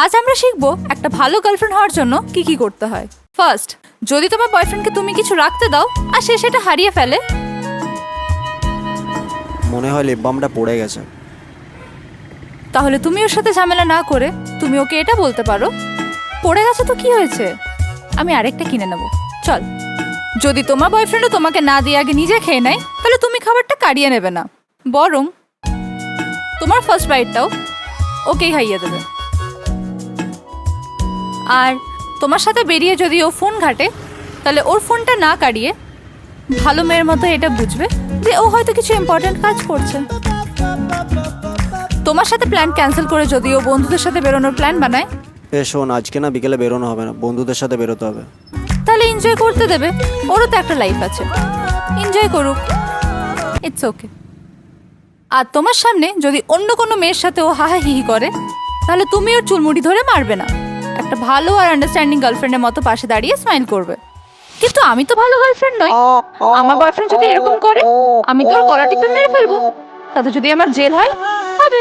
আজ আমরা শিখবো একটা ভালো গার্লফ্রেন্ড হওয়ার জন্য কি কি করতে হয়। ফার্স্ট, যদি তোমার বয়ফ্রেন্ডকে তুমি কিছু রাখতে দাও আর সে সেটা হারিয়ে ফেলে, মনে হয় লিপ বামটা পড়ে গেছে। তাহলে তুমি ওর সাথে ঝামেলা না করে তুমি ওকে এটা বলতে পারো, পড়ে গেছে তো কি হয়েছে, আমি আরেকটা কিনে নেব, চল। যদি তোমার বয়ফ্রেন্ডও তোমাকে না দিয়ে আগে নিজে খেয়ে নেয়, তাহলে তুমি খাবারটা কাড়িয়ে নেবে না, বরং তোমার ফার্স্ট বাইটটাও ওকেই খাইয়ে দেবে। আর তোমার সাথে বেরিয়ে যদি ও ফোন ঘাটে, তাহলে ওর ফোনটা না কাড়িয়ে ভালো মেয়ের মতো এটা বুঝবে যে ও হয়তো কিছু ইম্পর্ট্যান্ট কাজ করছে। তোমার সাথে প্ল্যান ক্যান্সেল করে যদি ও বন্ধুদের সাথে বেরোনোর প্ল্যান বানায়, শোন, আজকে না বিকেলে বেরোনো হবে না, বন্ধুদের সাথে বেরোতে হবে। তাহলে এনজয় করতে দেবে, ওরও তো একটা লাইফ আছে, এনজয় করুক, ইটস ওকে। আর তোমার সামনে যদি অন্য কোনো মেয়ের সাথে ও হাহাহিহি করে, তাহলে তুমি ওর চুলমুড়ি ধরে মারবে না, একটা ভালো আর আন্ডারস্ট্যান্ডিং গার্লফ্রেন্ডের মতো পাশে দাঁড়িয়ে স্মাইল করবে। কিন্তু আমি তো ভালো গার্লফ্রেন্ড নই, আমার বয়ফ্রেন্ড যদি এরকম করে আমি তো ওর গলা টিপে মেরে ফেলবো, তাতে যদি আমার জেল হয় হবে।